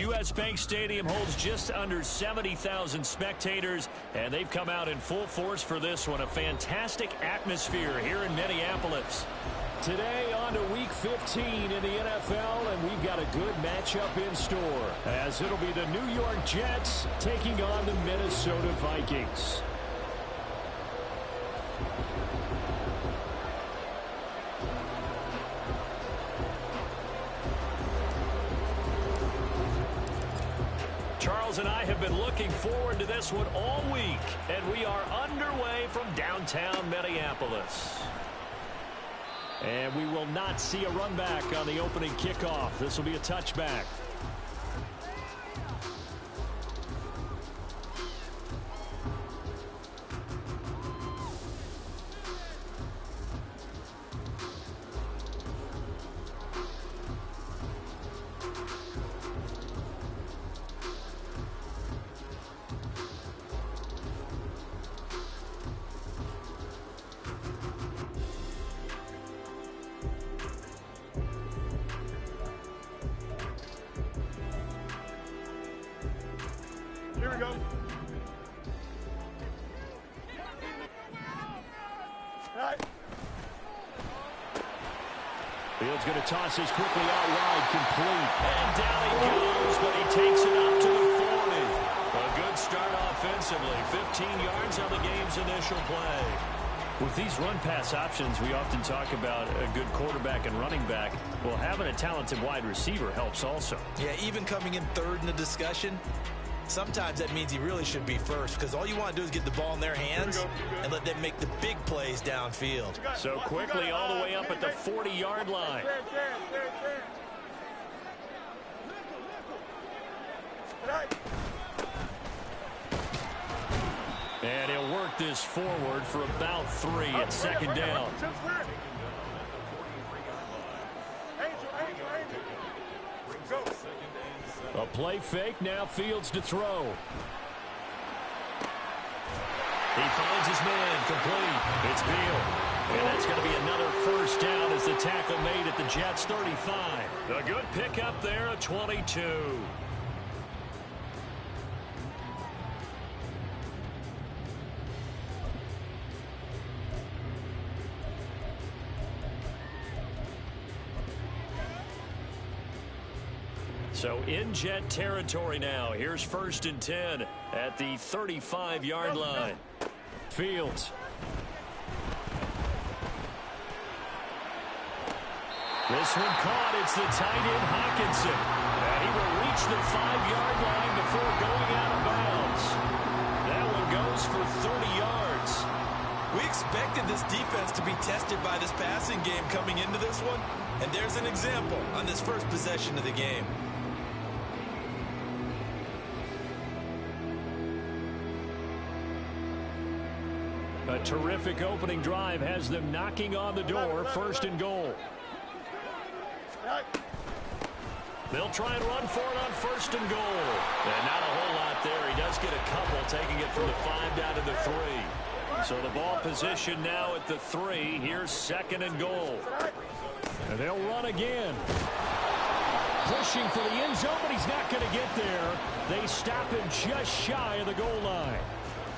U.S. Bank Stadium holds just under 70,000 spectators, and they've come out in full force for this one. A fantastic atmosphere here in Minneapolis. Today on to Week 15 in the NFL, and we've got a good matchup in store, as it'll be the New York Jets taking on the Minnesota Vikings. Charles and I have been looking forward to this one all week, and we are underway from downtown Minneapolis. And we will not see a run back on the opening kickoff. This will be a touchback. Here we go. Right. Fields going to toss this quickly out wide, complete. And down he goes, but he takes it up to the 40. A good start offensively. 15 yards on the game's initial play. With these run-pass options, we often talk about a good quarterback and running back. Well, having a talented wide receiver helps also. Yeah, even coming in third in the discussion, sometimes that means he really should be first, because all you want to do is get the ball in their hands and let them make the big plays downfield. So quickly all the way up at the 40-yard line. And he'll work this forward for about 3 at second down. A play fake, now Fields to throw. He finds his man, complete. It's Beal. And that's going to be another first down as the tackle made at the Jets' 35. A good pickup there at 22. So in Jet territory now. Here's 1st and 10 at the 35-yard line. Fields. This one caught. It's the tight end Hawkinson. And he will reach the 5-yard line before going out of bounds. That one goes for 30 yards. We expected this defense to be tested by this passing game coming into this one. And there's an example on this first possession of the game. A terrific opening drive has them knocking on the door. 1st and goal. They'll try and run for it on 1st and goal. And not a whole lot there. He does get a couple, taking it from the 5 down to the 3. So the ball position now at the 3. Here's 2nd and goal. And they'll run again. Pushing for the end zone, but he's not going to get there. They stop him just shy of the goal line.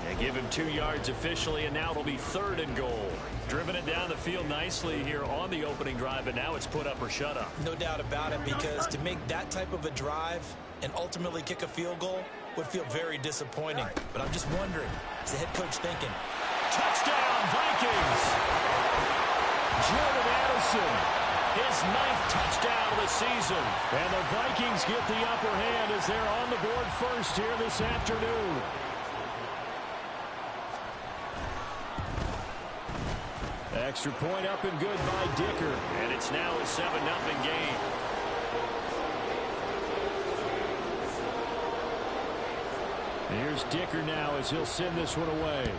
And give him 2 yards officially, and now it'll be 3rd and goal. Driven it down the field nicely here on the opening drive, and now it's put up or shut up. No doubt about it, because to make that type of a drive and ultimately kick a field goal would feel very disappointing. But I'm just wondering, is the head coach thinking, touchdown, Vikings! Jordan Addison, his 9th touchdown of the season. And the Vikings get the upper hand as they're on the board first here this afternoon. Extra point up and good by Dicker. And it's now a 7-0 game. Here's Dicker now as he'll send this one away.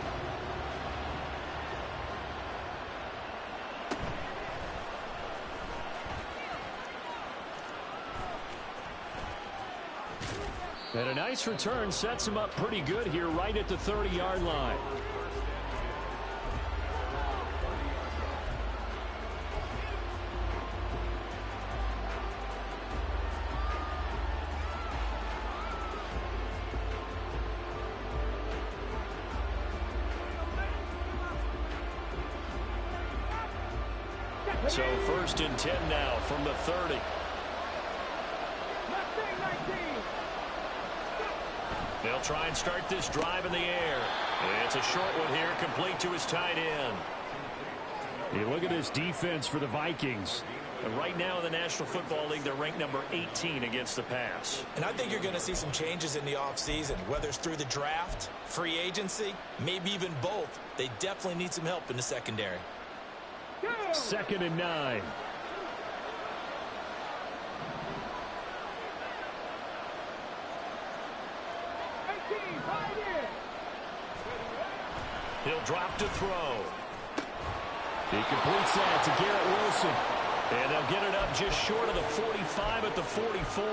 And a nice return sets him up pretty good here right at the 30-yard line. So 1st and 10 now from the 30. They'll try and start this drive in the air. It's a short one here, complete to his tight end. You look at this defense for the Vikings. And right now in the National Football League, they're ranked number 18 against the pass. And I think you're going to see some changes in the offseason, whether it's through the draft, free agency, maybe even both. They definitely need some help in the secondary. 2nd and 9. He'll drop to throw. He completes that to Garrett Wilson. And they'll get it up just short of the 45 at the 44.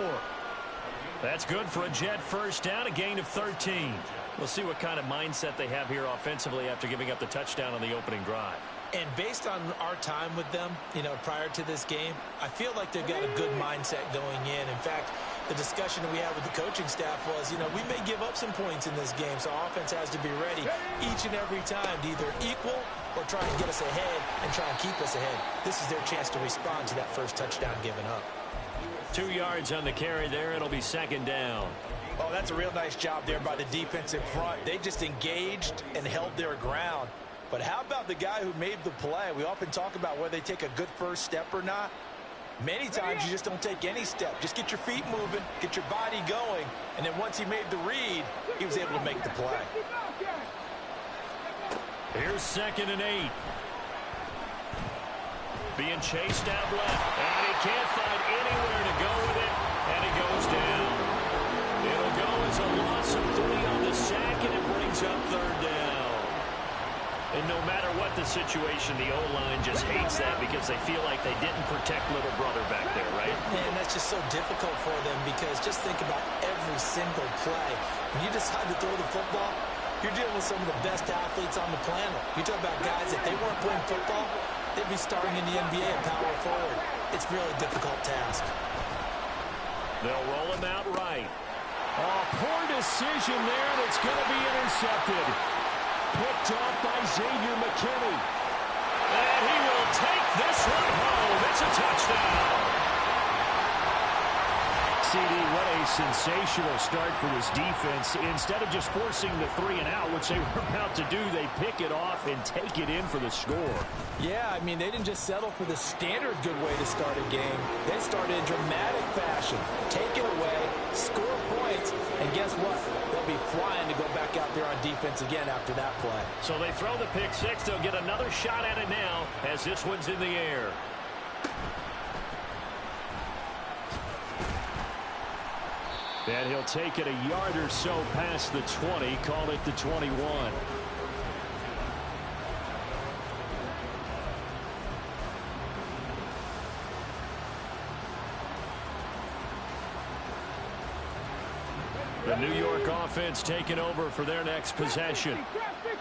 That's good for a Jet first down, a gain of 13. We'll see what kind of mindset they have here offensively after giving up the touchdown on the opening drive. And based on our time with them, prior to this game, I feel like they've got a good mindset going in. In fact, the discussion that we had with the coaching staff was, we may give up some points in this game, so offense has to be ready each and every time to either equal or try and get us ahead and try and keep us ahead. This is their chance to respond to that first touchdown given up. 2 yards on the carry there. It'll be 2nd down. Oh, that's a real nice job there by the defensive front. They just engaged and held their ground. But how about the guy who made the play? We often talk about whether they take a good first step or not. Many times you just don't take any step. Just get your feet moving, get your body going, and then once he made the read, he was able to make the play. Here's 2nd and 8. Being chased out left, and he can't find anywhere to go with it, and he goes down. It'll go as a loss of 3 on the sack, and it brings up 3rd down. And no matter what the situation, the O-line just hates that because they feel like they didn't protect little brother back there, right? Man, that's just so difficult for them because just think about every single play. When you decide to throw the football, you're dealing with some of the best athletes on the planet. You talk about guys, if they weren't playing football, they'd be starting in the NBA and power forward. It's a really difficult task. They'll roll him out right. Oh, poor decision there, and it's going to be intercepted. Picked off by Xavier McKinney. And he will take this one home. It's a touchdown. CD, what a sensational start for this defense. Instead of just forcing the 3 and out, which they were about to do, they pick it off and take it in for the score. Yeah, they didn't just settle for the standard good way to start a game. They started in dramatic fashion. Take it away, score points, and guess what? They'll be flying to go back out there on defense again after that play. So they throw the pick 6. They'll get another shot at it now as this one's in the air. And he'll take it a yard or so past the 20, call it the 21. The New York offense taking over for their next possession.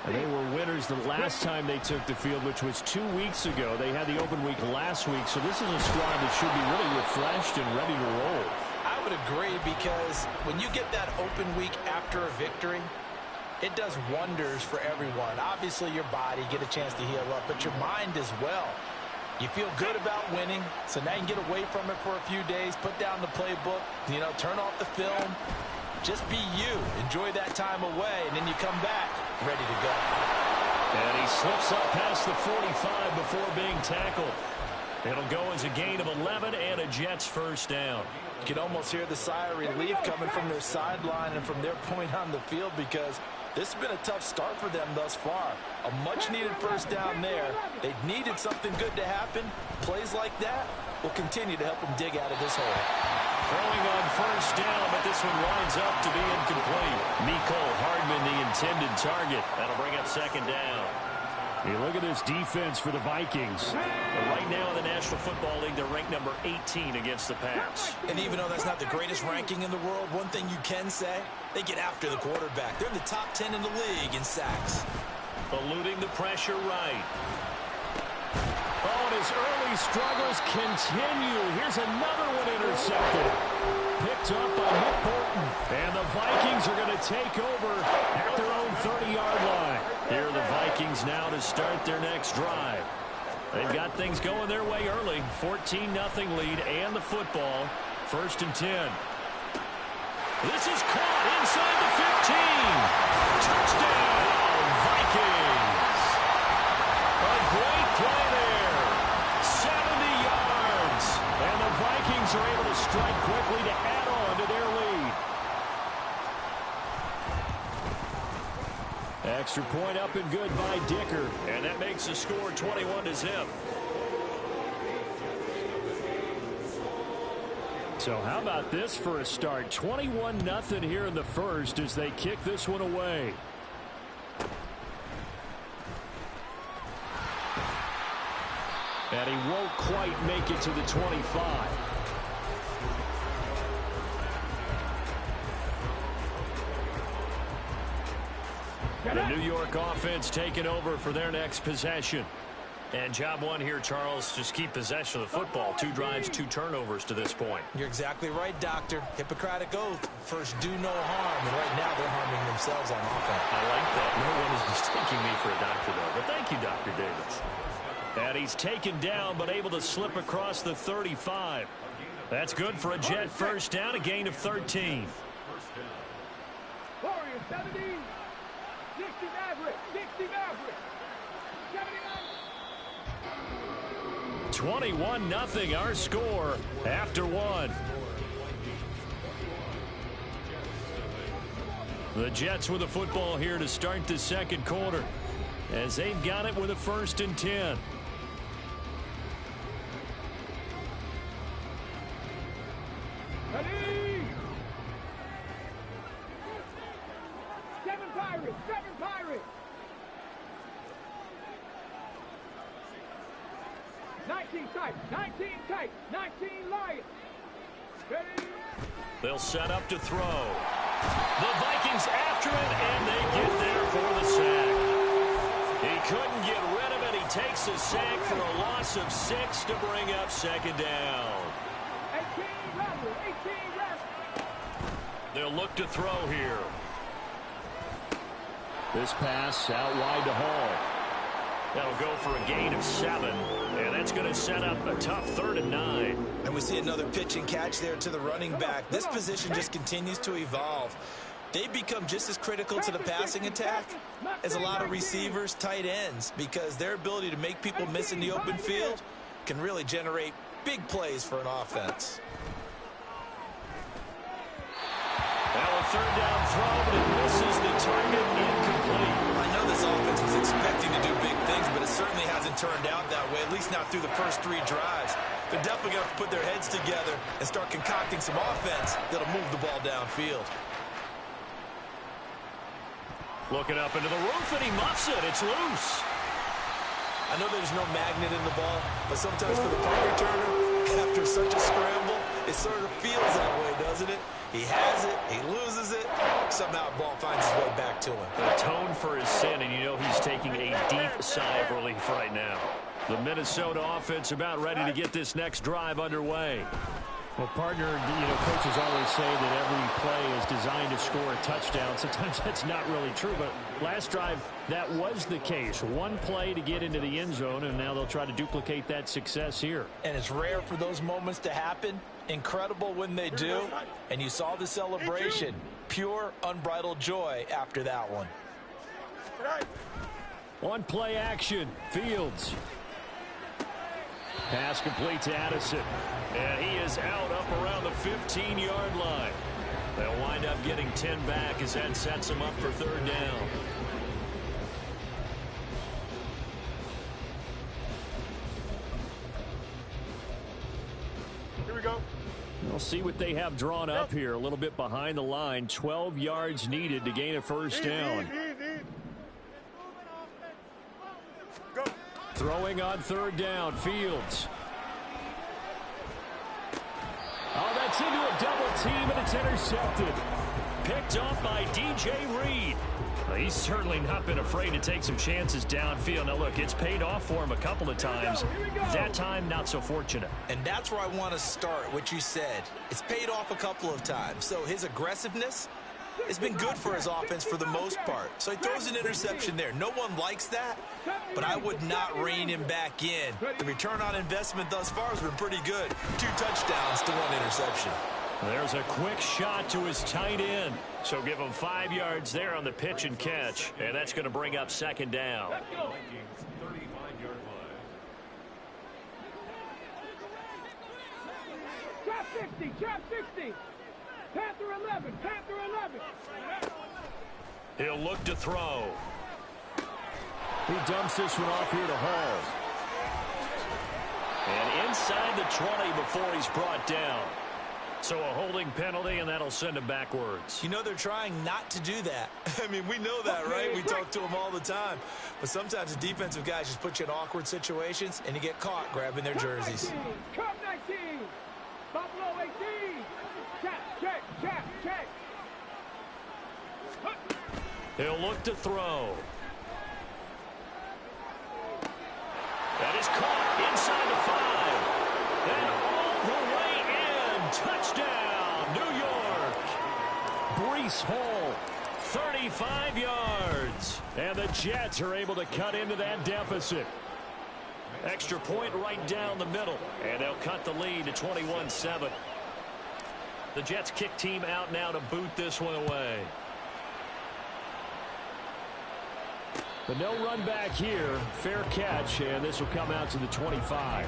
And they were winners the last time they took the field, which was 2 weeks ago. They had the open week last week, so this is a squad that should be really refreshed and ready to roll. I would agree because when you get that open week after a victory, it does wonders for everyone. Obviously, your body, get a chance to heal up, but your mind as well. You feel good about winning, so now you can get away from it for a few days, put down the playbook, turn off the film. Just be you. Enjoy that time away, and then you come back ready to go. And he slips up past the 45 before being tackled. It'll go as a gain of 11 and a Jets first down. You can almost hear the sigh of relief coming from their sideline and from their point on the field because this has been a tough start for them thus far. A much-needed first down there. They needed something good to happen. Plays like that will continue to help them dig out of this hole. Throwing on first down, but this one winds up to be incomplete. Mecole Hardman, the intended target. That'll bring up 2nd down. You look at this defense for the Vikings. But right now in the National Football League, they're ranked number 18 against the pass. And even though that's not the greatest ranking in the world, one thing you can say, they get after the quarterback. They're in the top 10 in the league in sacks. Eluding the pressure right. Oh, and his early struggles continue. Here's another one intercepted. Picked up by Nick Bolton. And the Vikings are going to take over at their own 30-yard line. Here are the Vikings now to start their next drive. They've got things going their way early. 14-0 lead and the football. 1st and 10. This is caught inside the 15. Touchdown, Vikings. A great play there. 70 yards. And the Vikings are able to strike quickly to add on to their lead. Extra point up and good by Dicker. And that makes the score 21-0. So how about this for a start? 21-0 here in the first as they kick this one away. And he won't quite make it to the 25. The New York offense taking over for their next possession. And job one here, Charles, just keep possession of the football. 2 drives, 2 turnovers to this point. You're exactly right, Doctor. Hippocratic oath. First, do no harm. And right now, they're harming themselves on offense. I like that. No one is mistaking me for a doctor, though. But thank you, Dr. Davis. And he's taken down, but able to slip across the 35. That's good for a Jet first down, a gain of 13. Warriors, 70. 60 Maverick. 60 Maverick. 21-0 our score after 1. The Jets with the football here to start the second quarter as they've got it with a 1st and 10. Ready. 7 Pirates. 7 Pirates. 19 tight, 19 tight, 19 Lions. Ready? They'll set up to throw. The Vikings after it, and they get there for the sack. He couldn't get rid of it. He takes the sack for a loss of 6 to bring up 2nd down. 18 Rebel, 18 Rebel. They'll look to throw here. This pass out wide to Hall. That'll go for a gain of 7, and that's going to set up a tough 3rd and 9. And we see another pitch and catch there to the running back. This position just continues to evolve. They become just as critical to the passing attack as a lot of receivers, tight ends, because their ability to make people miss in the open field can really generate big plays for an offense. Now a 3rd down throw, but it misses the target, incomplete. I know this offense was expecting to do big things, but it certainly hasn't turned out that way, at least not through the first 3 drives. They're definitely going to have to put their heads together and start concocting some offense that'll move the ball downfield. Looking up into the roof, and he muffs it. It's loose. I know there's no magnet in the ball, but sometimes for the punt returner, after such a scramble, it sort of feels that way, doesn't it? He has it, he loses it, somehow the ball finds its way back to him. Atone for his sin, and you know he's taking a deep sigh of relief right now. The Minnesota offense about ready to get this next drive underway. Well, partner, coaches always say that every play is designed to score a touchdown. Sometimes that's not really true, but last drive, that was the case. 1 play to get into the end zone, and now they'll try to duplicate that success here. And it's rare for those moments to happen. Incredible when they do. And you saw the celebration. Pure, unbridled joy after that one. 1 play action. Fields. Pass complete to Addison. And he is out up around the 15-yard line. They'll wind up getting 10 back as that sets them up for 3rd down. Here we go. We'll see what they have drawn up here. A little bit behind the line. 12 yards needed to gain a 1st down. Easy. Go. Throwing on 3rd down. Fields. Oh, that's into a double team, and it's intercepted. Picked off by DJ Reed. Well, he's certainly not been afraid to take some chances downfield. Now, look, it's paid off for him a couple of times. That time, not so fortunate. And that's where I want to start, what you said. It's paid off a couple of times. So his aggressiveness It's been good for his offense for the most part. So he throws an interception there. No one likes that, but I would not rein him back in. The return on investment thus far has been pretty good. 2 touchdowns to 1 interception. There's a quick shot to his tight end. So give him 5 yards there on the pitch and catch, and that's going to bring up 2nd down. Trap 60, trap 60. Panther 11, Panther 11. He'll look to throw. He dumps this one off here to Hall. And inside the 20 before he's brought down. So a holding penalty, and that'll send him backwards. You know they're trying not to do that. I mean, we know that, right? We talk to them all the time. But sometimes the defensive guys just put you in awkward situations, and you get caught grabbing their jerseys. Cup 19, Buffalo 18. Check, check, check. He'll look to throw. That is caught inside the 5. And all the way in. Touchdown, New York. Breece Hall, 35 yards. And the Jets are able to cut into that deficit. Extra point right down the middle. And they'll cut the lead to 21-7. The Jets kick team out now to boot this one away. But no run back here. Fair catch, and this will come out to the 25.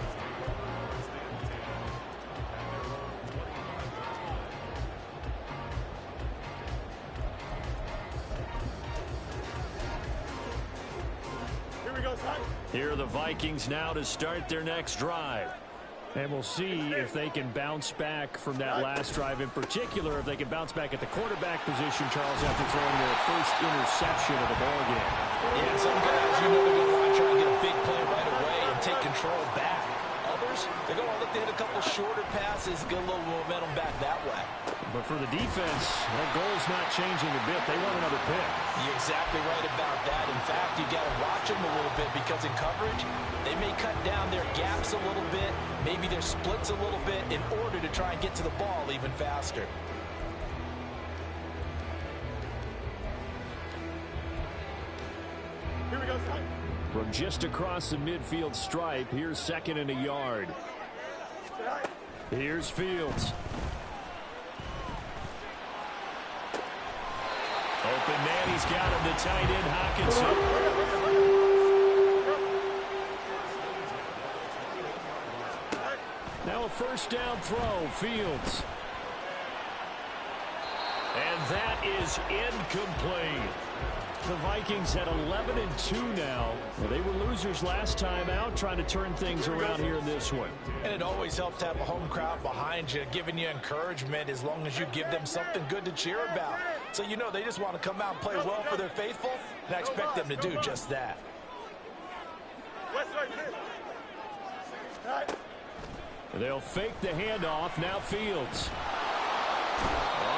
Here we go, son. Here are the Vikings now to start their next drive. And we'll see if they can bounce back from that last drive. In particular, if they can bounce back at the quarterback position, Charles, after throwing their first interception of the ballgame. Yeah, some guys, you know, they're going to want to try and get a big play right away and take control back. Others, they're going to look to hit a couple shorter passes, get a little momentum back that way. But for the defense, that goal's not changing a bit. They want another pick. You're exactly right about that. In fact, you got to watch them a little bit because in coverage, they may cut down their gaps a little bit, maybe their splits a little bit in order to try and get to the ball even faster. Here we go, son. From just across the midfield stripe, here's 2nd and a yard. Here's Fields. Open man, he's got him, the tight end, Hockenson. Now a first down throw, Fields. And that is incomplete. The Vikings at 11-2 now. Well, they were losers last time out, trying to turn things around here in this one. And it always helps to have a home crowd behind you, giving you encouragement as long as you give them something good to cheer about. So you know they just want to come out and play well for their faithful, and I expect them to do just that. They'll fake the handoff. Now Fields.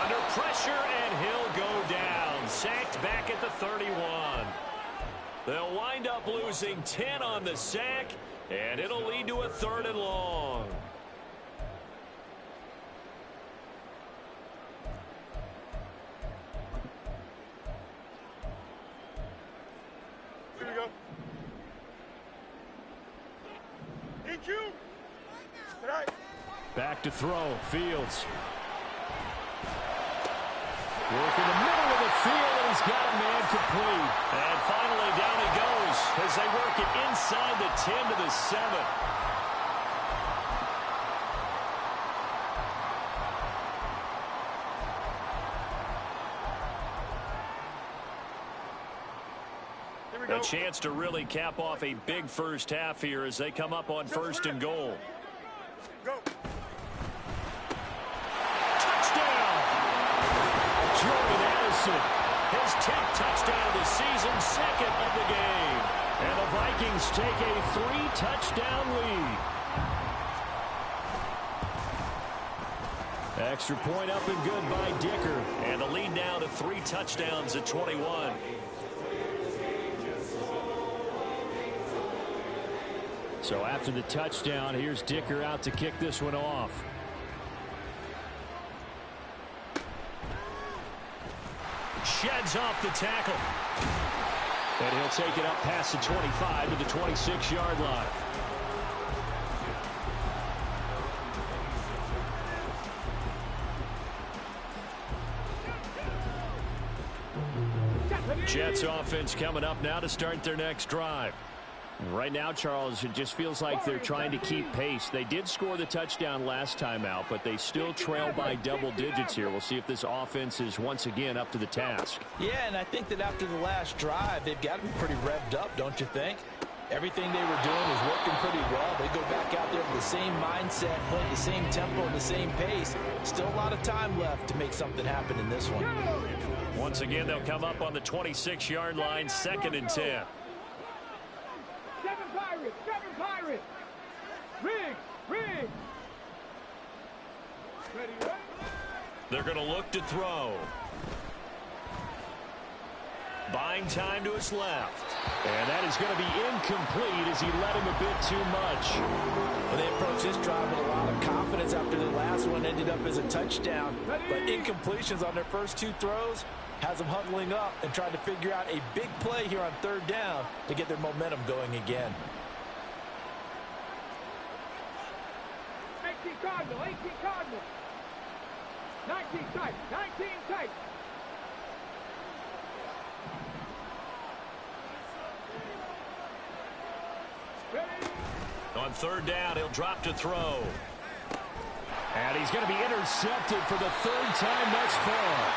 Under pressure, and he'll go down. Sacked back at the 31. They'll wind up losing 10 on the sack, and it'll lead to a 3rd and long. Here we go. EQ. Tonight. Back to throw. Fields. Work in the middle of the field, and he's got a man complete. And finally, down he goes as they work it inside the 10 to the 7. A chance to really cap off a big first half here as they come up on 1st and goal. Go. His 10th touchdown of the season, 2nd of the game. And the Vikings take a 3-touchdown lead. Extra point up and good by Dicker. And the lead now to 3 touchdowns at 21. So after the touchdown, here's Dicker out to kick this one off. sheds off the tackle. And he'll take it up past the 25 to the 26-yard line. Jets offense coming up now to start their next drive. Right now, Charles, it just feels like they're trying to keep pace. They did score the touchdown last time out, but they still trail by double digits here. We'll see if this offense is once again up to the task. Yeah, and I think that after the last drive, they've got to be pretty revved up, don't you think? Everything they were doing was working pretty well. They go back out there with the same mindset, playing the same tempo and the same pace. Still a lot of time left to make something happen in this one. Once again, they'll come up on the 26-yard line, 2nd and 10. Seven Pirates. Rig. Ready. They're going to look to throw. Buying time to his left. And that is going to be incomplete as he led him a bit too much. Well, they approached this drive with a lot of confidence after the last one ended up as a touchdown. But incompletions on their first 2 throws has them huddling up and trying to figure out a big play here on 3rd down to get their momentum going again. 18 Cardinal. 19 tight. On 3rd down, he'll drop to throw. And he's going to be intercepted for the 3rd time thus far.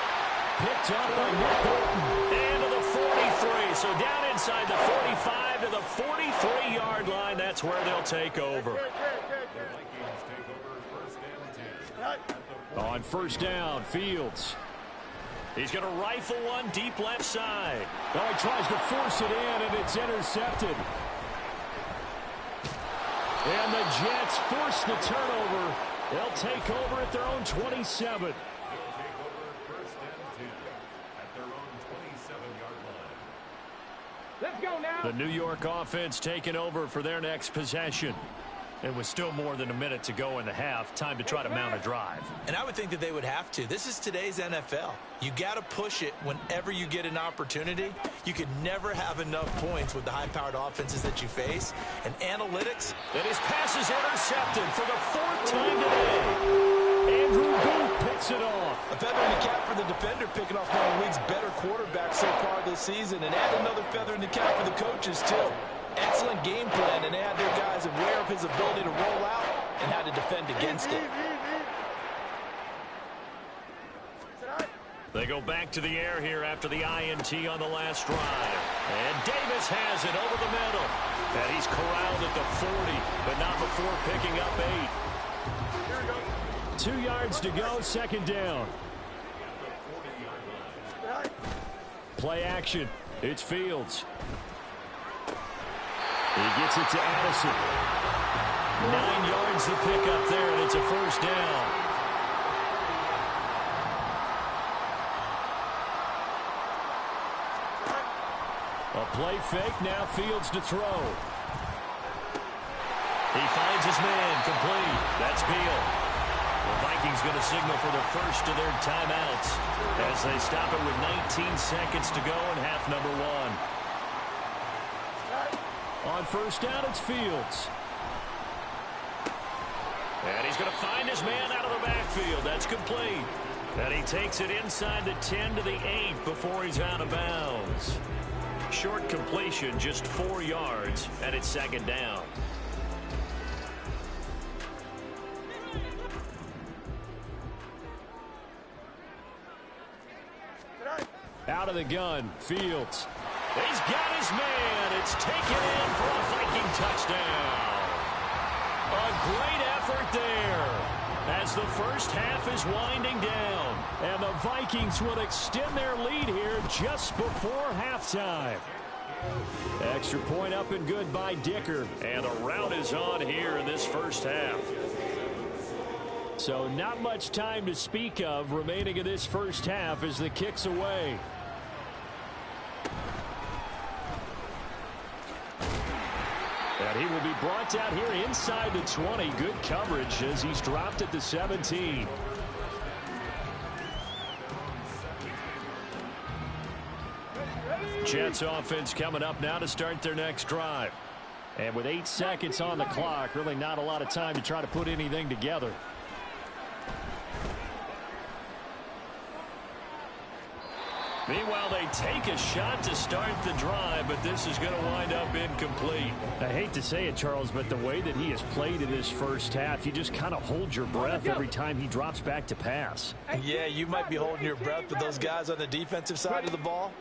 Picked up by Nick Bolton. And to the 43. So down inside the 45 to the 43-yard line. That's where they'll take over. On 1st down, Fields. He's going to rifle one deep left side. Oh, he tries to force it in, and it's intercepted. And the Jets force the turnover. They'll take over at their own 27. Let's go now. The New York offense taking over for their next possession. And with still more than a minute to go in the half, time to try to mount a drive. And I would think that they would have to. This is today's NFL. You got to push it whenever you get an opportunity. You could never have enough points with the high-powered offenses that you face. And analytics. And his pass is intercepted for the 4th time today. Andrew Booth picks it off. A feather in the cap for the defender, picking off one of the league's better quarterbacks so far this season. And add another feather in the cap for the coaches, too. Excellent game plan, and they had their guys aware of his ability to roll out and how to defend against it. They go back to the air here after the INT on the last drive. And Davis has it over the middle. And he's corralled at the 40, but not before picking up 8. 2 yards to go, 2nd down. Play action. It's Fields. He gets it to Addison. 9 yards to pick up there, and it's a 1st down. A play fake, now Fields to throw. He finds his man, complete. That's Beal. The Vikings going to signal for the first of their timeouts as they stop it with 19 seconds to go in half number 1. On 1st down, it's Fields. And he's going to find his man out of the backfield. That's complete. And he takes it inside the 10 to the 8 before he's out of bounds. Short completion, just 4 yards, and it's 2nd down. Out of the gun, Fields. He's got his man. It's taken in for a Viking touchdown. A great effort there as the first half is winding down. And the Vikings will extend their lead here just before halftime. Extra point up and good by Dicker. And the rout is on here in this first half. So not much time to speak of remaining in this first half as the kick's away. And he will be brought down here inside the 20. Good coverage as he's dropped at the 17. Jets offense coming up now to start their next drive. And with 8 seconds on the clock, really not a lot of time to try to put anything together. Meanwhile, they take a shot to start the drive, but this is going to wind up incomplete. I hate to say it, Charles, but the way that he has played in this first half, you just kind of hold your breath every time he drops back to pass. Yeah, you might be holding your breath, but those guys on the defensive side of the ball,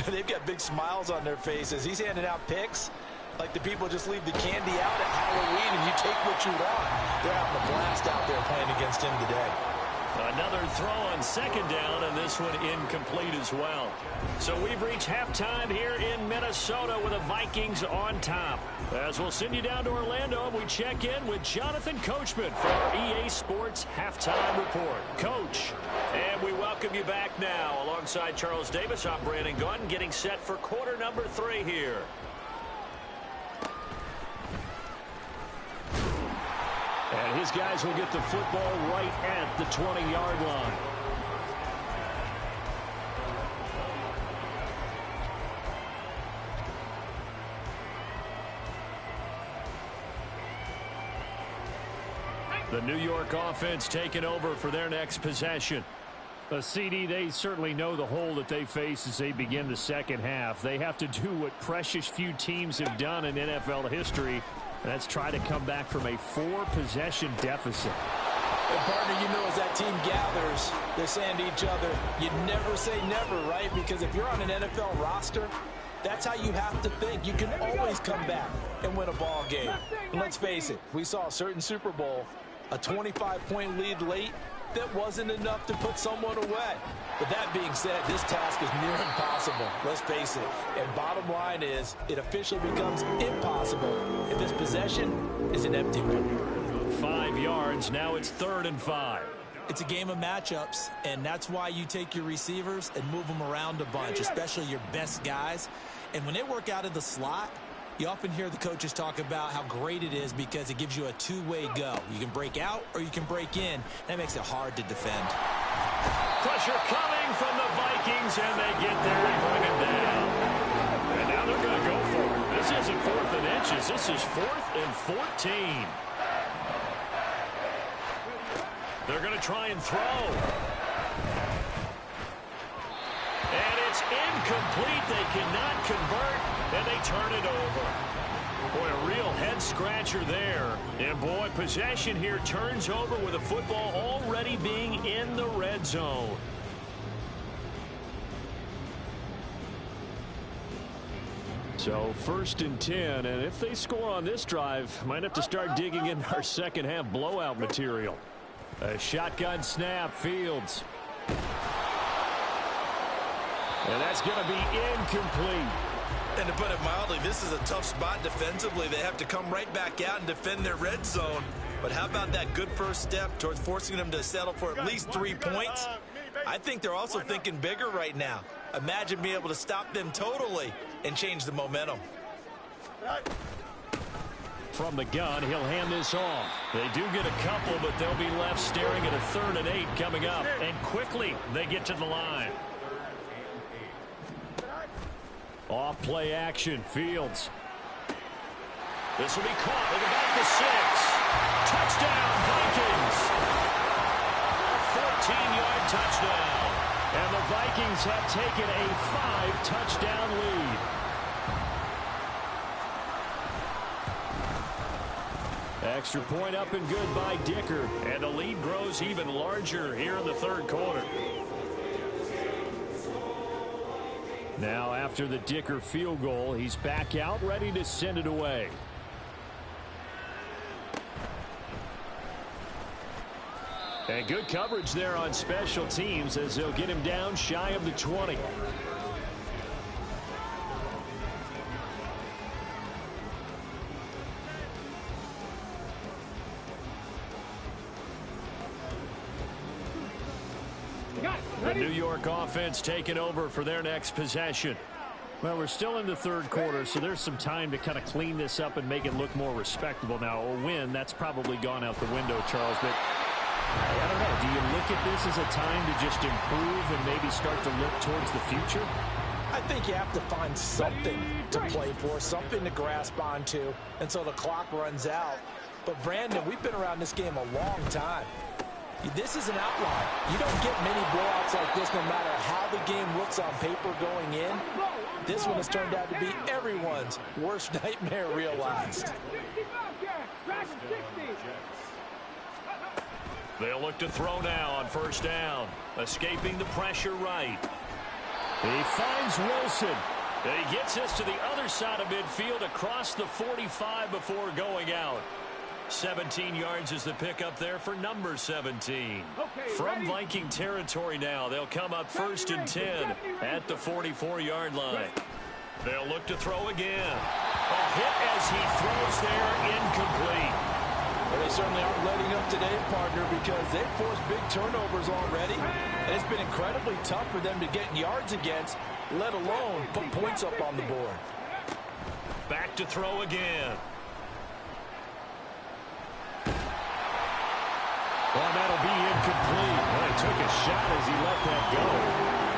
they've got big smiles on their faces. He's handing out picks like the people just leave the candy out at Halloween and you take what you want. They're having a blast out there playing against him today. Another throw on second down, and this one incomplete as well. So we've reached halftime here in Minnesota with the Vikings on top. As we'll send you down to Orlando, and we check in with Jonathan Coachman for our EA Sports Halftime Report. Coach, and we welcome you back now. Alongside Charles Davis, I'm Brandon Gaudin, getting set for quarter number 3 here. And his guys will get the football right at the 20-yard line. The New York offense taking over for their next possession. A CD, they certainly know the hole that they face as they begin the second half. They have to do what precious few teams have done in NFL history. That's try to come back from a 4-possession deficit. And partner, you know, as that team gathers, they're saying to each other, you never say never, right? Because if you're on an NFL roster, that's how you have to think. You can always come back and win a ball game. And let's face it, we saw a certain Super Bowl, a 25-point lead late, that wasn't enough to put someone away. But that being said, this task is near impossible. Let's face it. And bottom line is, it officially becomes impossible if this possession is an empty one. 5 yards. Now it's 3rd and 5. It's a game of matchups, and that's why you take your receivers and move them around a bunch, especially your best guys. And when they work out of the slot, you often hear the coaches talk about how great it is because it gives you a two-way go. You can break out or you can break in. That makes it hard to defend. Pressure coming from the Vikings, and they get there and bring it down. And now they're going to go for it. This isn't 4th and inches. This is 4th and 14. They're going to try and throw. And it's incomplete. They cannot convert, and they turn it over. Boy, a real head-scratcher there. And, boy, possession here turns over with the football already being in the red zone. So 1st and 10, and if they score on this drive, might have to start digging in our second-half blowout material. A shotgun snap, Fields. And that's going to be incomplete. And to put it mildly, this is a tough spot defensively. They have to come right back out and defend their red zone. But how about that good first step towards forcing them to settle for at least 3 points? I think they're also thinking bigger right now. Imagine being able to stop them totally and change the momentum. From the gun, he'll hand this off. They do get a couple, but they'll be left staring at a 3rd and 8 coming up. And quickly, they get to the line. Off play action, Fields. This will be caught at about the 6. Touchdown, Vikings. 14-yard touchdown. And the Vikings have taken a 5-touchdown lead. Extra point up and good by Dicker. And the lead grows even larger here in the 3rd quarter. Now after the Dicker field goal, he's back out ready to send it away. And good coverage there on special teams as they'll get him down shy of the 20. The New York offense taking over for their next possession. Well, we're still in the 3rd quarter, so there's some time to kind of clean this up and make it look more respectable. Now, a win, that's probably gone out the window, Charles, but I don't know. Do you look at this as a time to just improve and maybe start to look towards the future? I think you have to find something to play for, something to grasp onto until the clock runs out. But, Brandon, we've been around this game a long time. This is an outlier. You don't get many blowouts like this no matter how the game looks on paper going in. This one has turned out to be everyone's worst nightmare realized. They'll look to throw now on first down. Escaping the pressure right. He finds Wilson. And he gets us to the other side of midfield across the 45 before going out. 17 yards is the pickup there for number 17. From Viking territory now, they'll come up first and 10 at the 44-yard line. They'll look to throw again. A hit as he throws there, incomplete. Well, they certainly aren't letting up today, partner, because they've forced big turnovers already. And it's been incredibly tough for them to get yards against, let alone put points up on the board. Back to throw again. Well, that'll be incomplete. Well, he took a shot as he let that go.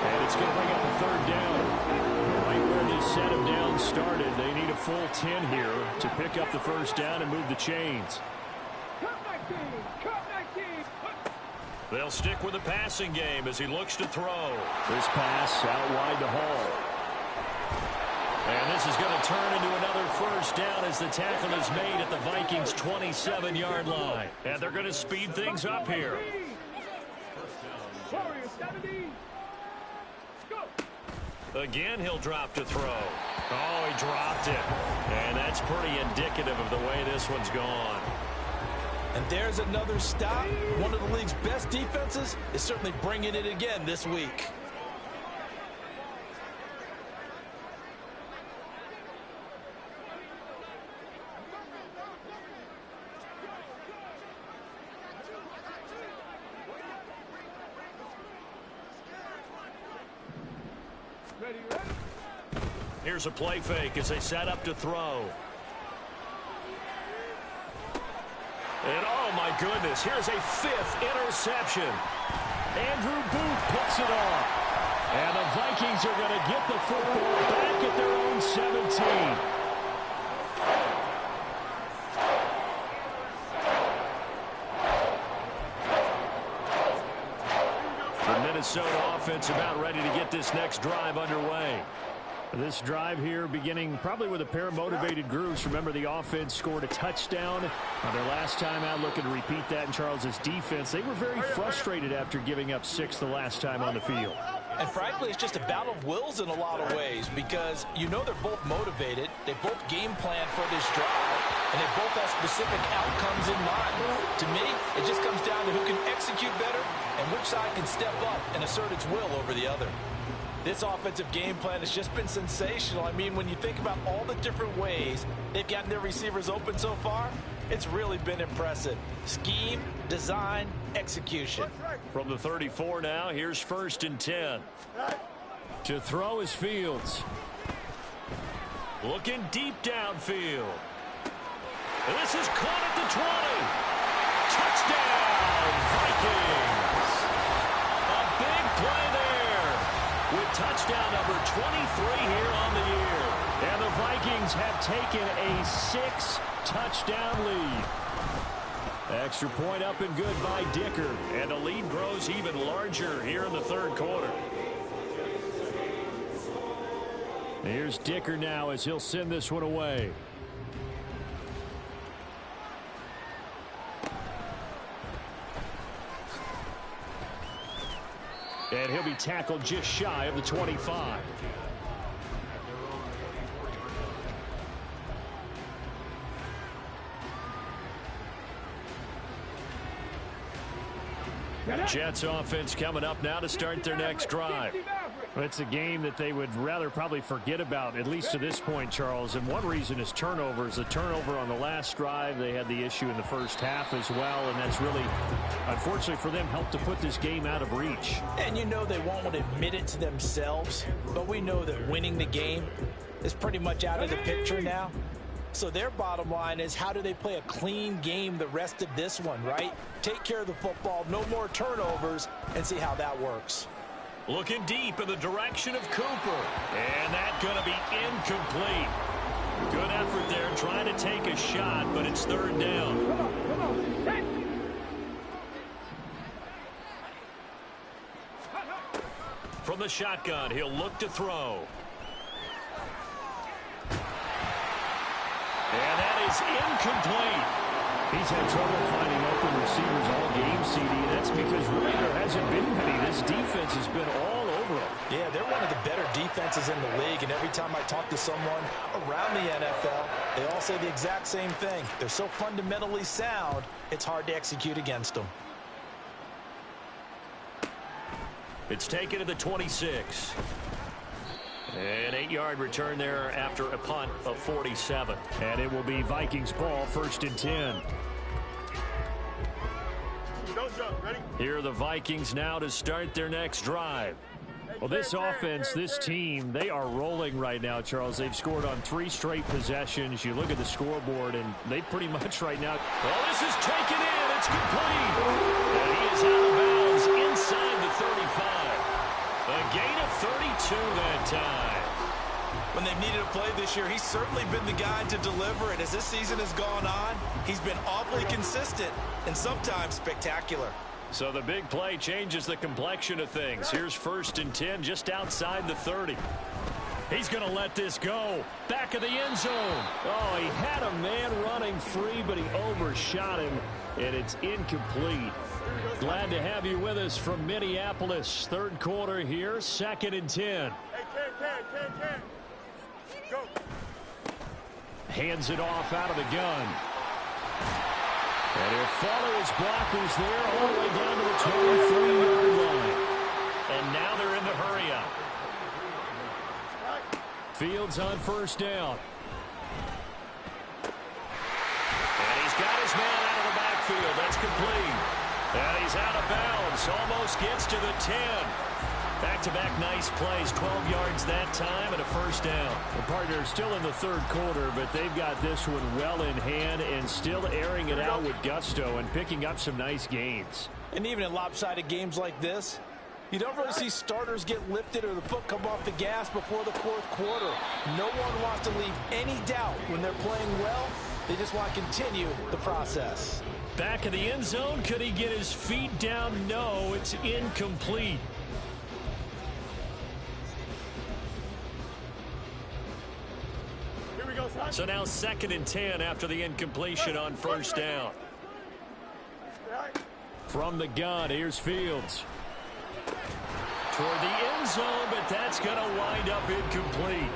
And it's going to bring up a third down. Right where this set of downs started, they need a full 10 here to pick up the first down and move the chains. They'll stick with the passing game as he looks to throw. This pass out wide to Hall. And this is going to turn into another first down as the tackle is made at the Vikings' 27-yard line. And they're going to speed things up here. Again, he'll drop to throw. Oh, he dropped it. And that's pretty indicative of the way this one's gone. And there's another stop. One of the league's best defenses is certainly bringing it again this week. Here's a play fake as they set up to throw. And oh my goodness, here's a fifth interception. Andrew Booth picks it off. And the Vikings are going to get the football back at their own 17. The Minnesota offense about ready to get this next drive underway. This drive here beginning probably with a pair of motivated groups. Remember, the offense scored a touchdown on their last time out. Looking to repeat that in Charles's defense. They were very frustrated after giving up 6 the last time on the field. And frankly, it's just a battle of wills in a lot of ways because you know they're both motivated. They both game plan for this drive, and they both have specific outcomes in mind. To me, it just comes down to who can execute better and which side can step up and assert its will over the other. This offensive game plan has just been sensational. I mean, when you think about all the different ways they've gotten their receivers open so far, it's really been impressive. Scheme, design, execution. From the 34 now, here's first and 10. To throw is Fields. Looking deep downfield. This is caught at the 20. Touchdown, Vikings. A big play there. With touchdown number 23 here on the year. And the Vikings have taken a 6-touchdown lead. Extra point up and good by Dicker. And the lead grows even larger here in the third quarter. Here's Dicker now as he'll send this one away. And he'll be tackled just shy of the 25. Jets offense coming up now to start their next drive. It's a game that they would rather probably forget about, at least to this point, Charles. And one reason is turnovers. The turnover on the last drive, they had the issue in the first half as well. And that's really, unfortunately for them, helped to put this game out of reach. And you know they won't admit it to themselves, but we know that winning the game is pretty much out of the picture now. So their bottom line is, how do they play a clean game the rest of this one, right? Take care of the football, no more turnovers, and see how that works. Looking deep in the direction of Cooper. And that's going to be incomplete. Good effort there trying to take a shot, but it's third down. Come on. Hey. From the shotgun, he'll look to throw. And that is incomplete. He's had trouble finding open receivers all game, CD. That's because really there hasn't been many. This defense has been all over them. Yeah, they're one of the better defenses in the league, and every time I talk to someone around the NFL, they all say the exact same thing. They're so fundamentally sound, it's hard to execute against them. It's taken to the 26. An 8-yard return there after a punt of 47. And it will be Vikings ball, 1st and 10. Here are the Vikings now to start their next drive. Well, this offense, this team, they are rolling right now, Charles. They've scored on 3 straight possessions. You look at the scoreboard, and they pretty much right now. Well, this is taken in. It's complete. And he is out of bounds inside the 35. A gain of 32 that time. When they've needed a play this year, he's certainly been the guy to deliver it. As this season has gone on, he's been awfully consistent and sometimes spectacular. So the big play changes the complexion of things. Here's 1st and 10 just outside the 30. He's going to let this go. Back of the end zone. Oh, he had a man running free, but he overshot him, and it's incomplete. Glad to have you with us from Minneapolis. 3rd quarter here, 2nd and 10. Go. Hands it off out of the gun. And he'll follow his blockers there all the way down to the 23-yard line. And now they're in the hurry-up. Fields on 1st down. And he's got his man out of the backfield. That's complete. And he's out of bounds. Almost gets to the 10. Back-to-back nice plays. 12 yards that time and a 1st down. The partner still in the 3rd quarter, but they've got this one well in hand and still airing it out with gusto and picking up some nice gains. And even in lopsided games like this, you don't really see starters get lifted or the foot come off the gas before the 4th quarter. No one wants to leave any doubt when they're playing well. They just want to continue the process. Back of the end zone. Could he get his feet down? No, it's incomplete. So now 2nd and 10 after the incompletion on 1st down. From the gun, here's Fields. Toward the end zone, but that's going to wind up incomplete.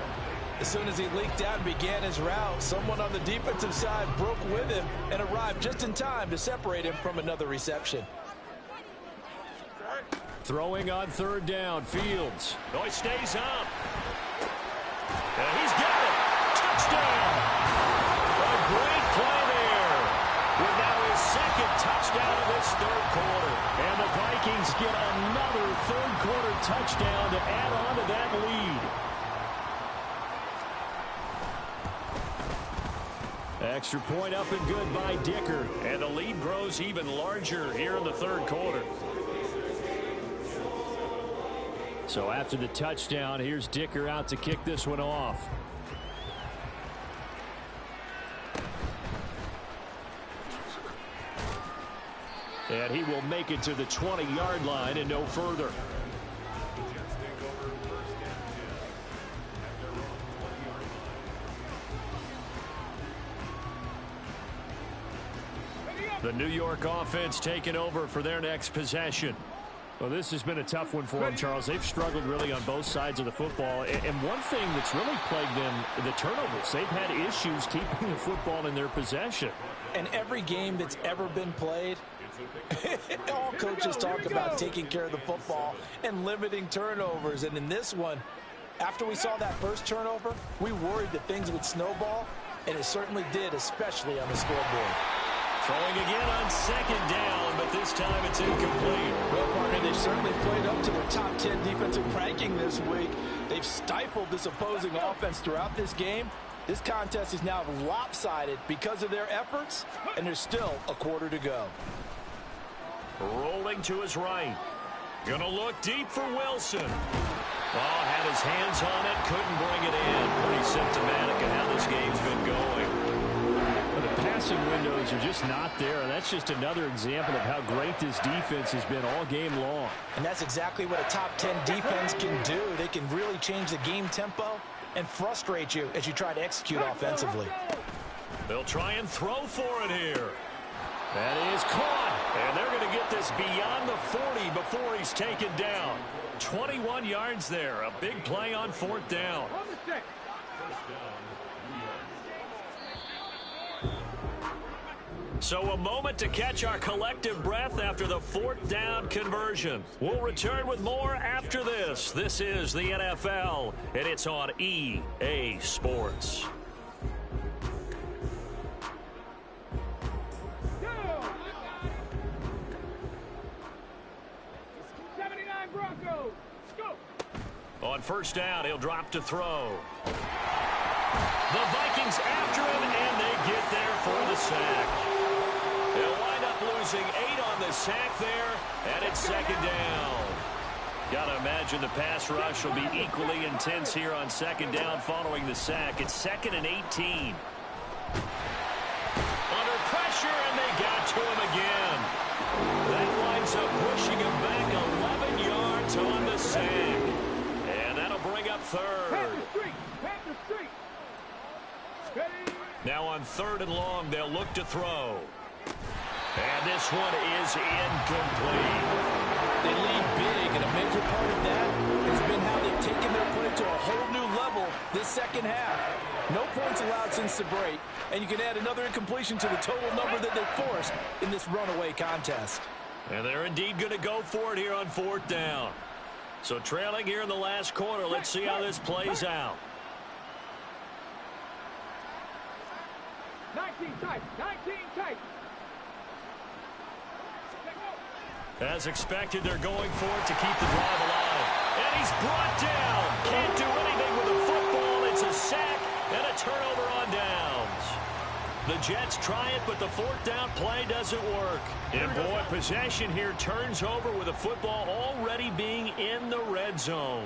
As soon as he leaked out and began his route, someone on the defensive side broke with him and arrived just in time to separate him from another reception. Throwing on 3rd down, Fields. Oh, he stays up. And he's got it. Touchdown. A great play there. With now his 2nd touchdown of this 3rd quarter. And the Vikings get another 3rd quarter touchdown to add on to that lead. Extra point up and good by Dicker. And the lead grows even larger here in the 3rd quarter. So after the touchdown, here's Dicker out to kick this one off. And he will make it to the 20-yard line and no further. The New York offense taking over for their next possession. Well, this has been a tough one for them, Charles. They've struggled really on both sides of the football. And one thing that's really plagued them, the turnovers. They've had issues keeping the football in their possession. And every game that's ever been played, all coaches talk about taking care of the football and limiting turnovers. And in this one, after we saw that first turnover, we worried that things would snowball, and it certainly did, especially on the scoreboard. Throwing again on 2nd down, but this time it's incomplete. Well, partner, they've certainly played up to their top 10 defensive ranking this week. They've stifled this opposing offense throughout this game. This contest is now lopsided because of their efforts, and there's still a quarter to go. Rolling to his right. Gonna look deep for Wilson. Oh, had his hands on it, couldn't bring it in. Pretty symptomatic of how this game's been going. Well, the passing windows are just not there, and that's just another example of how great this defense has been all game long. And that's exactly what a top 10 defense can do. They can really change the game tempo and frustrate you as you try to execute offensively. They'll try and throw for it here. That is caught. And they're going to get this beyond the 40 before he's taken down. 21 yards there. A big play on 4th down. So a moment to catch our collective breath after the 4th down conversion. We'll return with more after this. This is the NFL, and it's on EA Sports. On 1st down, he'll drop to throw. The Vikings after him, and they get there for the sack. They'll wind up losing 8 on the sack there, and it's 2nd down. Got to imagine the pass rush will be equally intense here on 2nd down following the sack. It's 2nd and 18. Under pressure, and they got to him again. That winds up pushing him back 11 yards on the sack. Bring up 3rd. Now on 3rd and long, they'll look to throw. And this one is incomplete. They lead big, and a major part of that has been how they've taken their play to a whole new level this 2nd half. No points allowed since the break, and you can add another incompletion to the total number that they forced in this runaway contest. And they're indeed going to go for it here on 4th down. So trailing here in the last quarter, let's see how this plays out. 19 tight. As expected, they're going for it to keep the drive alive. And he's brought down. Can't do anything with the football. It's a sack and a turnover on downs. The Jets try it, but the 4th down play doesn't work. And boy, possession here turns over with the football already being in the red zone.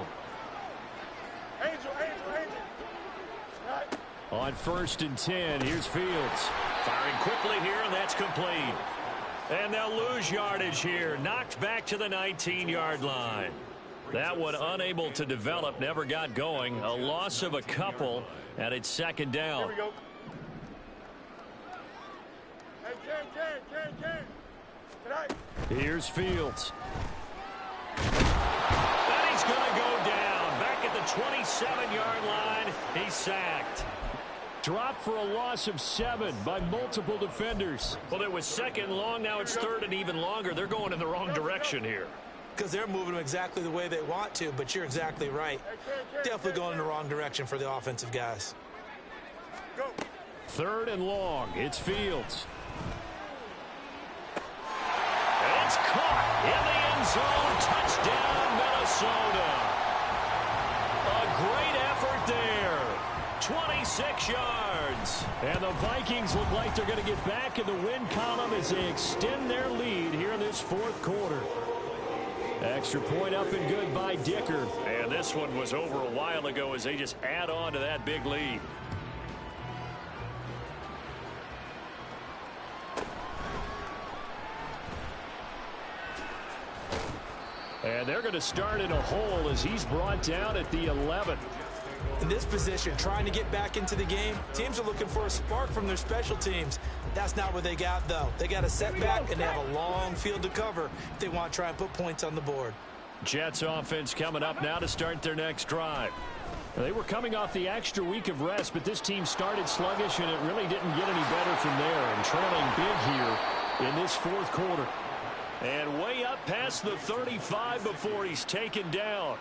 On 1st and 10, here's Fields. Firing quickly here, and that's complete. And they'll lose yardage here. Knocked back to the 19-yard line. That one unable to develop, never got going. A loss of a couple, and it's 2nd down. Here we go. Here's Fields. And he's going to go down. Back at the 27-yard line, he's sacked. Dropped for a loss of 7 by multiple defenders. Well, it was 2nd long. Now it's 3rd and even longer. They're going in the wrong direction here. Because they're moving them exactly the way they want to, but you're exactly right. Definitely going in the wrong direction for the offensive guys. 3rd and long. It's Fields. It's caught in the end zone. Touchdown, Minnesota. A great effort there. 26 yards. And the Vikings look like they're going to get back in the win column as they extend their lead here in this 4th quarter. Extra point up and good by Dicker. And this one was over a while ago as they just add on to that big lead. And they're going to start in a hole as he's brought down at the 11. In this position, trying to get back into the game, teams are looking for a spark from their special teams. That's not what they got, though. They got a setback, and they have a long field to cover if they want to try and put points on the board. Jets offense coming up now to start their next drive. They were coming off the extra week of rest, but this team started sluggish, and it really didn't get any better from there. And trailing big here in this 4th quarter. And way up past the 35 before he's taken down.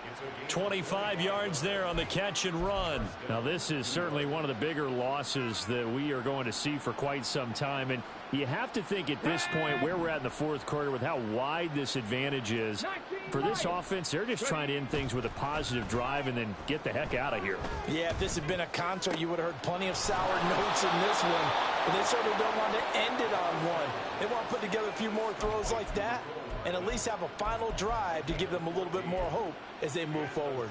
25 yards there on the catch and run. Now, this is certainly one of the bigger losses that we are going to see for quite some time. And you have to think at this point where we're at in the 4th quarter with how wide this advantage is. For this offense, they're just trying to end things with a positive drive and then get the heck out of here. Yeah, if this had been a concert, you would have heard plenty of sour notes in this one. But they certainly don't want to end it on one. They want to put together a few more throws like that and at least have a final drive to give them a little bit more hope as they move forward.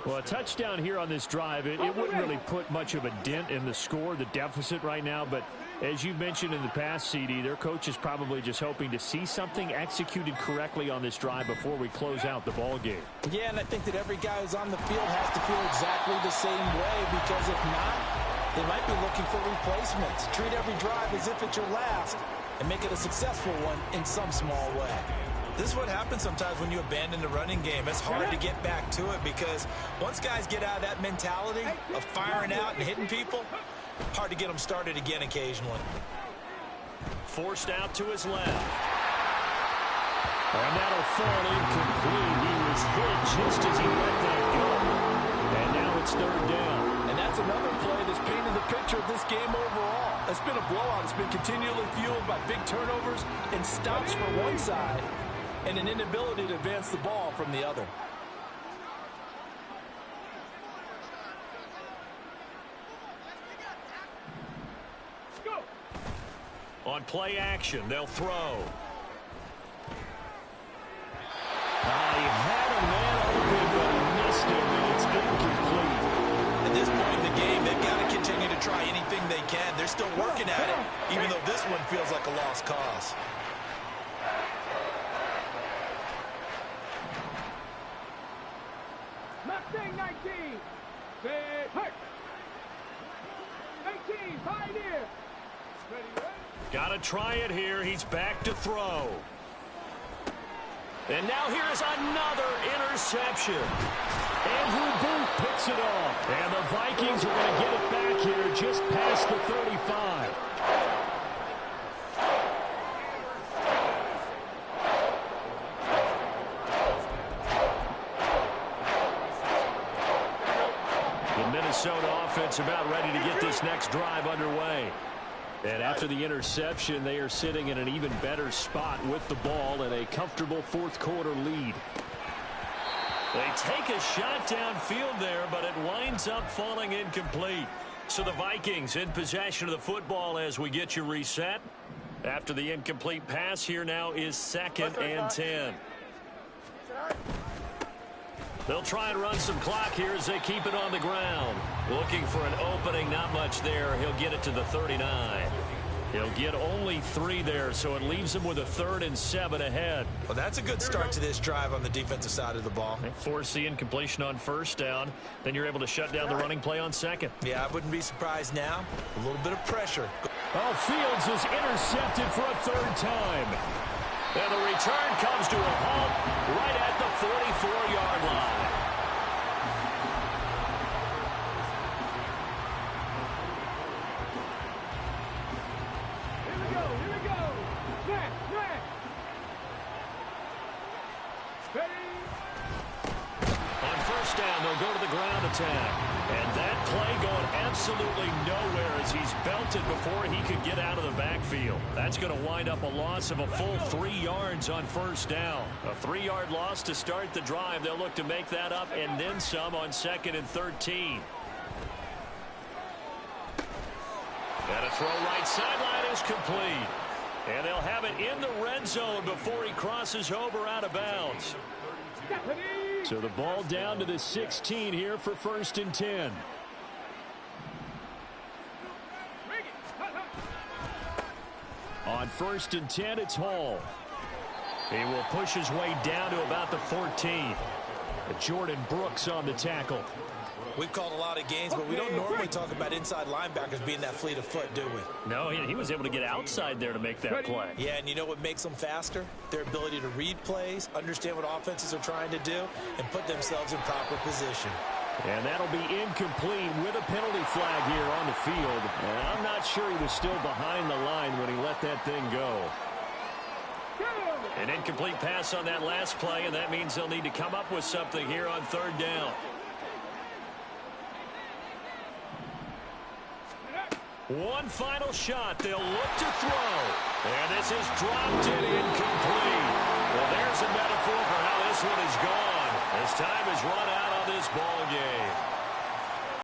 Well, a touchdown here on this drive, it wouldn't really put much of a dent in the score, the deficit right now. But as you mentioned in the past, CD, their coach is probably just hoping to see something executed correctly on this drive before we close out the ball game. Yeah, and I think that every guy who's on the field has to feel exactly the same way, because if not, they might be looking for replacements. Treat every drive as if it's your last and make it a successful one in some small way. This is what happens sometimes when you abandon the running game. It's hard to get back to it because once guys get out of that mentality of firing out and hitting people, hard to get them started again occasionally. Forced out to his left. And that'll fall incomplete. He was hit just as he let that go. And now it's third down. And that's another play that's painted the picture of this game overall. It's been a blowout. It's been continually fueled by big turnovers and stops for one side and an inability to advance the ball from the other. On play action, they'll throw. He had a man open, but he missed him, and it's incomplete. At this point in the game, they've got to continue to try anything they can. They're still working at it, even though this one feels like a lost cause. Mustang 19. Say, hurt. 18, Pioneer. Ready, ready. Got to try it here. He's back to throw. And now here's another interception. Andrew Booth picks it off. And the Vikings are going to get it back here just past the 35. The Minnesota offense about ready to get this next drive underway. And after the interception, they are sitting in an even better spot with the ball and a comfortable fourth quarter lead. They take a shot downfield there, but it winds up falling incomplete. So the Vikings in possession of the football as we get you reset. After the incomplete pass, here now is 2nd and 10. They'll try and run some clock here as they keep it on the ground. Looking for an opening, not much there. He'll get it to the 39. He'll get only 3 there, so it leaves him with a 3rd and 7 ahead. Well, that's a good start to this drive on the defensive side of the ball. They force the incompletion on first down. Then you're able to shut down the running play on second. Yeah, I wouldn't be surprised now. A little bit of pressure. Oh, Fields is intercepted for a 3rd time. And the return comes to a halt right at the 44-yard line. Here we go. Snap. Ready. On first down, they'll go to the ground attack. And that play going absolutely nowhere as he's belted before he could get out of the backfield. That's going to wind up a loss of a full 3 yards on first down. A 3-yard loss to start the drive. They'll look to make that up and then some on 2nd and 13. And a throw right sideline is complete. And they'll have it in the red zone before he crosses over out of bounds. So the ball down to the 16 here for 1st and 10. On 1st and 10, it's Hall. He will push his way down to about the 14. Jordan Brooks on the tackle. We've called a lot of games, but we don't normally talk about inside linebackers being that fleet of foot, do we? No, he was able to get outside there to make that play. Yeah, and you know what makes them faster? Their ability to read plays, understand what offenses are trying to do, and put themselves in proper position. And that'll be incomplete with a penalty flag here on the field. And I'm not sure he was still behind the line when he let that thing go. An incomplete pass on that last play, and that means they'll need to come up with something here on 3rd down. One final shot. They'll look to throw. And this is dropped and incomplete. Well, there's a metaphor for how this one is gone. As time is run out on this ball game.